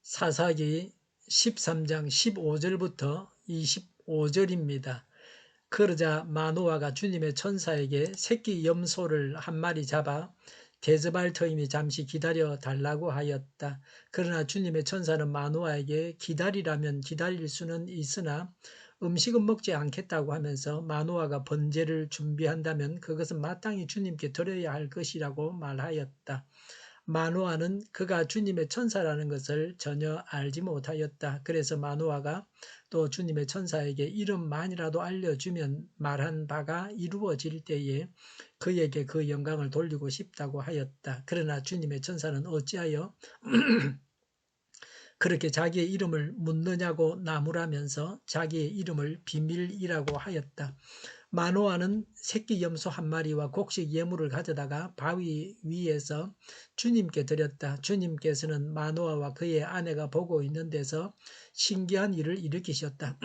사사기 13장 15절부터 25절입니다. 그러자 마노아가 주님의 천사에게 새끼 염소를 한 마리 잡아 대접할 터이니 잠시 기다려 달라고 하였다. 그러나 주님의 천사는 마노아에게 기다리라면 기다릴 수는 있으나 음식은 먹지 않겠다고 하면서 마노아가 번제를 준비한다면 그것은 마땅히 주님께 드려야 할 것이라고 말하였다. 마노아는 그가 주님의 천사라는 것을 전혀 알지 못하였다. 그래서 마노아가 또 주님의 천사에게 이름만이라도 알려주면 말한 바가 이루어질 때에 그에게 그 영광을 돌리고 싶다고 하였다. 그러나 주님의 천사는 어찌하여 그렇게 자기의 이름을 묻느냐고 나무라면서 자기의 이름을 비밀이라고 하였다. 마노아는 새끼 염소 한 마리와 곡식 예물을 가져다가 바위 위에서 주님께 드렸다. 주님께서는 마노아와 그의 아내가 보고 있는 데서 신기한 일을 일으키셨다.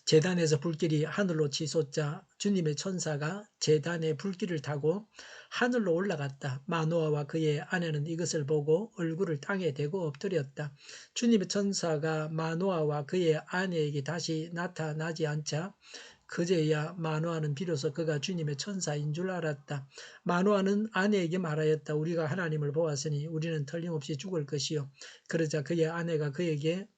제단에서 불길이 하늘로 치솟자 주님의 천사가 제단의 불길을 타고 하늘로 올라갔다. 마노아와 그의 아내는 이것을 보고 얼굴을 땅에 대고 엎드렸다. 주님의 천사가 마노아와 그의 아내에게 다시 나타나지 않자 그제야 마노아는 비로소 그가 주님의 천사인 줄 알았다. 마노아는 아내에게 말하였다. 우리가 하나님을 보았으니 우리는 틀림없이 죽을 것이요. 그러자 그의 아내가 그에게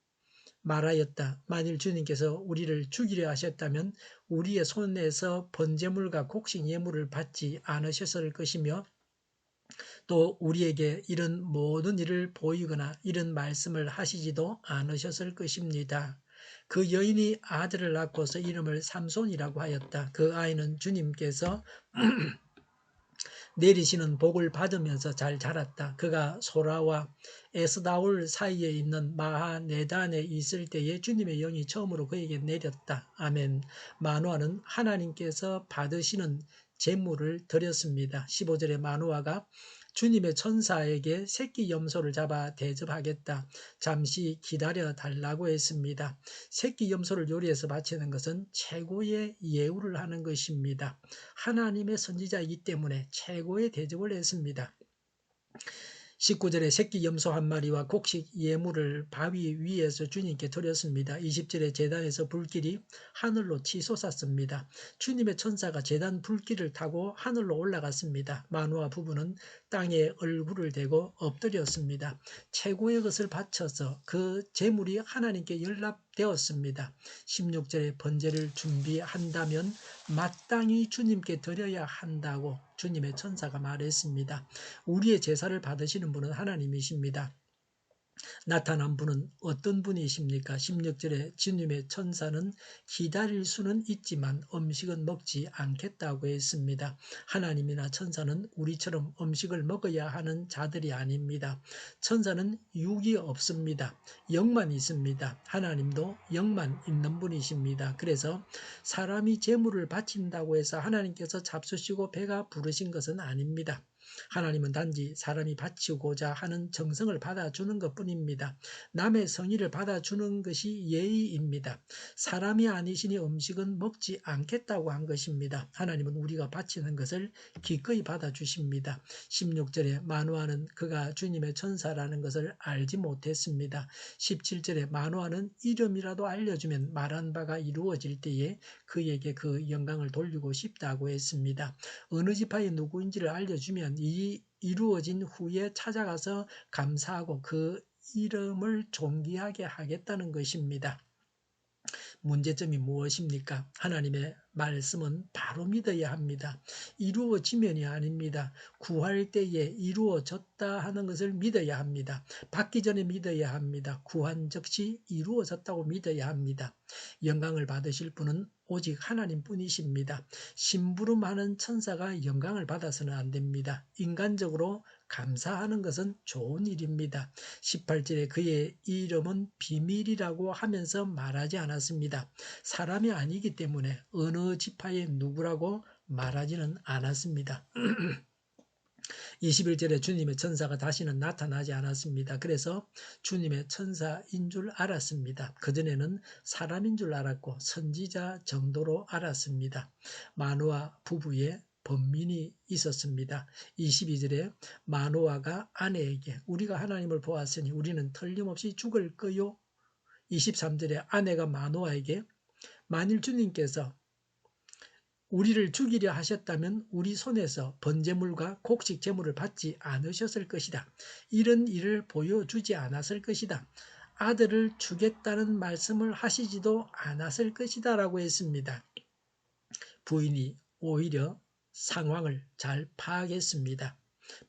말하였다. 만일 주님께서 우리를 죽이려 하셨다면 우리의 손에서 번제물과 곡식 예물을 받지 않으셨을 것이며 또 우리에게 이런 모든 일을 보이거나 이런 말씀을 하시지도 않으셨을 것입니다. 그 여인이 아들을 낳고서 이름을 삼손이라고 하였다. 그 아이는 주님께서 내리시는 복을 받으면서 잘 자랐다. 그가 소라와 에스다올 사이에 있는 마하네단에 있을 때에 주님의 영이 처음으로 그에게 내렸다. 아멘. 마노아는 하나님께서 받으시는 제물을 드렸습니다. 15절에 마노아가 주님의 천사에게 새끼 염소를 잡아 대접하겠다. 잠시 기다려 달라고 했습니다. 새끼 염소를 요리해서 바치는 것은 최고의 예우를 하는 것입니다. 하나님의 선지자이기 때문에 최고의 대접을 했습니다. 19절에 새끼 염소 한 마리와 곡식 예물을 바위 위에서 주님께 드렸습니다. 20절에 제단에서 불길이 하늘로 치솟았습니다. 주님의 천사가 제단 불길을 타고 하늘로 올라갔습니다. 마노아 부부는 땅에 얼굴을 대고 엎드렸습니다. 최고의 것을 바쳐서 그 제물이 하나님께 연락되었습니다. 16절에 번제를 준비한다면 마땅히 주님께 드려야 한다고 주님의 천사가 말했습니다. 우리의 제사를 받으시는 분은 하나님이십니다. 나타난 분은 어떤 분이십니까? 16절에 주님의 천사는 기다릴 수는 있지만 음식은 먹지 않겠다고 했습니다. 하나님이나 천사는 우리처럼 음식을 먹어야 하는 자들이 아닙니다. 천사는 육이 없습니다. 영만 있습니다. 하나님도 영만 있는 분이십니다. 그래서 사람이 제물을 바친다고 해서 하나님께서 잡수시고 배가 부르신 것은 아닙니다. 하나님은 단지 사람이 바치고자 하는 정성을 받아주는 것뿐입니다. 남의 성의를 받아주는 것이 예의입니다. 사람이 아니시니 음식은 먹지 않겠다고 한 것입니다. 하나님은 우리가 바치는 것을 기꺼이 받아주십니다. 16절에 마노아는 그가 주님의 천사라는 것을 알지 못했습니다. 17절에 마노아는 이름이라도 알려주면 말한 바가 이루어질 때에 그에게 그 영광을 돌리고 싶다고 했습니다. 어느 지파의 누구인지를 알려주면 이 이루어진 후에 찾아가서 감사하고 그 이름을 존귀하게 하겠다는 것입니다. 문제점이 무엇입니까? 하나님의 말씀은 바로 믿어야 합니다. 이루어지면이 아닙니다. 구할 때에 이루어졌다 하는 것을 믿어야 합니다. 받기 전에 믿어야 합니다. 구한 즉시 이루어졌다고 믿어야 합니다. 영광을 받으실 분은 오직 하나님뿐이십니다. 심부름하는 천사가 영광을 받아서는 안 됩니다. 인간적으로 감사하는 것은 좋은 일입니다. 18절에 그의 이름은 비밀이라고 하면서 말하지 않았습니다. 사람이 아니기 때문에 어느 지파의 누구라고 말하지는 않았습니다. 21절에 주님의 천사가 다시는 나타나지 않았습니다. 그래서 주님의 천사인 줄 알았습니다. 그전에는 사람인 줄 알았고 선지자 정도로 알았습니다. 마노아 부부의 번민이 있었습니다. 22절에 마노아가 아내에게 우리가 하나님을 보았으니 우리는 틀림없이 죽을 거요. 23절에 아내가 마노아에게 만일 주님께서 우리를 죽이려 하셨다면 우리 손에서 번제물과 곡식 제물을 받지 않으셨을 것이다. 이런 일을 보여주지 않았을 것이다. 아들을 주겠다는 말씀을 하시지도 않았을 것이다 라고 했습니다. 부인이 오히려 상황을 잘 파악했습니다.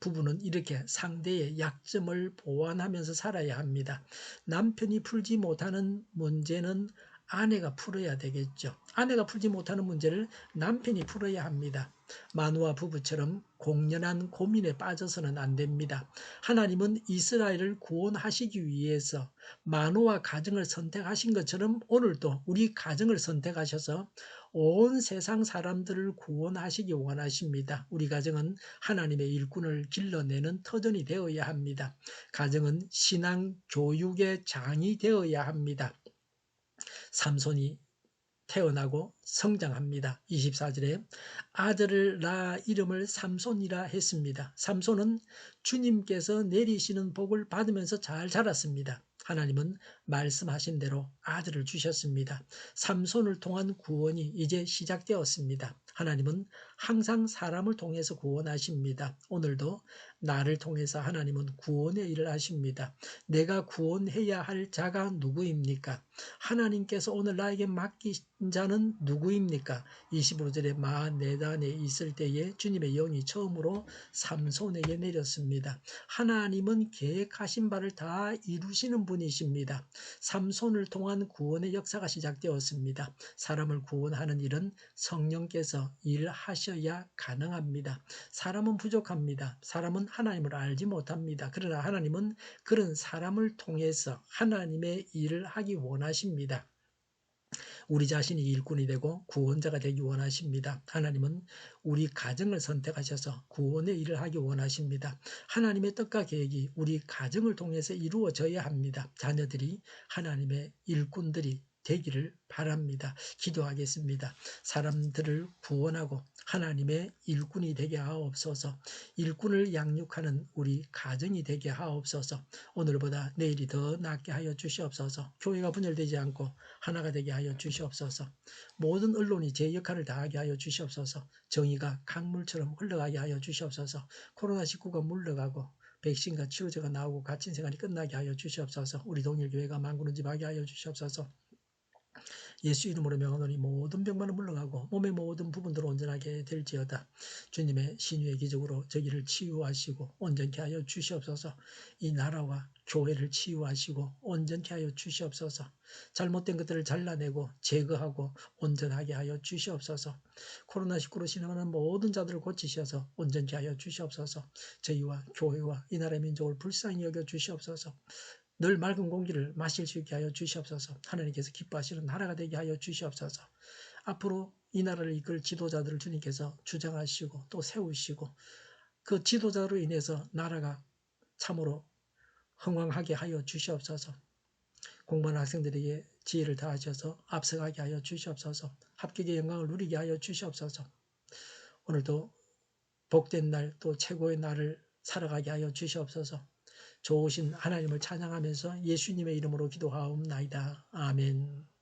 부부는 이렇게 상대의 약점을 보완하면서 살아야 합니다. 남편이 풀지 못하는 문제는 아내가 풀어야 되겠죠. 아내가 풀지 못하는 문제를 남편이 풀어야 합니다. 마누아 부부처럼 공연한 고민에 빠져서는 안 됩니다. 하나님은 이스라엘을 구원하시기 위해서 마누아 가정을 선택하신 것처럼 오늘도 우리 가정을 선택하셔서 온 세상 사람들을 구원하시기 원하십니다. 우리 가정은 하나님의 일꾼을 길러내는 터전이 되어야 합니다. 가정은 신앙 교육의 장이 되어야 합니다. 삼손이 태어나고 성장합니다. 24절에 아들을 낳아 이름을 삼손이라 했습니다. 삼손은 주님께서 내리시는 복을 받으면서 잘 자랐습니다. 하나님은 말씀하신 대로 아들을 주셨습니다. 삼손을 통한 구원이 이제 시작되었습니다. 하나님은 항상 사람을 통해서 구원하십니다. 오늘도 나를 통해서 하나님은 구원의 일을 하십니다. 내가 구원해야 할 자가 누구입니까? 하나님께서 오늘 나에게 맡기신 자는 누구입니까? 25절에 마네단에 있을 때에 주님의 영이 처음으로 삼손에게 내렸습니다. 하나님은 계획하신 바를 다 이루시는 분이십니다. 삼손을 통한 구원의 역사가 시작되었습니다. 사람을 구원하는 일은 성령께서 일하셔야 가능합니다. 사람은 부족합니다. 사람은 하나님을 알지 못합니다. 그러나 하나님은 그런 사람을 통해서 하나님의 일을 하기 원하십니다. 우리 자신이 일꾼이 되고 구원자가 되기 원하십니다. 하나님은 우리 가정을 선택하셔서 구원의 일을 하기 원하십니다. 하나님의 뜻과 계획이 우리 가정을 통해서 이루어져야 합니다. 자녀들이 하나님의 일꾼들이 되기를 바랍니다. 기도하겠습니다. 사람들을 구원하고 하나님의 일꾼이 되게 하옵소서. 일꾼을 양육하는 우리 가정이 되게 하옵소서. 오늘보다 내일이 더 낫게 하여 주시옵소서. 교회가 분열되지 않고 하나가 되게 하여 주시옵소서. 모든 언론이 제 역할을 다하게 하여 주시옵소서. 정의가 강물처럼 흘러가게 하여 주시옵소서. 코로나19가 물러가고 백신과 치료제가 나오고 갇힌 생활이 끝나게 하여 주시옵소서. 우리 동일교회가 만군은집하게 하여 주시옵소서. 예수 이름으로 명하노니 모든 병만은 물러가고 몸의 모든 부분들 온전하게 될지어다. 주님의 신유의 기적으로 저기를 치유하시고 온전케 하여 주시옵소서. 이 나라와 교회를 치유하시고 온전케 하여 주시옵소서. 잘못된 것들을 잘라내고 제거하고 온전하게 하여 주시옵소서. 코로나19로 신음하는 모든 자들을 고치셔서 온전케 하여 주시옵소서. 저희와 교회와 이 나라의 민족을 불쌍히 여겨 주시옵소서. 늘 맑은 공기를 마실 수 있게 하여 주시옵소서. 하나님께서 기뻐하시는 나라가 되게 하여 주시옵소서. 앞으로 이 나라를 이끌 지도자들을 주님께서 주장하시고 또 세우시고 그 지도자로 인해서 나라가 참으로 흥왕하게 하여 주시옵소서. 공부하는 학생들에게 지혜를 다하셔서 앞서가게 하여 주시옵소서. 합격의 영광을 누리게 하여 주시옵소서. 오늘도 복된 날 또 최고의 날을 살아가게 하여 주시옵소서. 좋으신 하나님을 찬양하면서 예수님의 이름으로 기도하옵나이다. 아멘.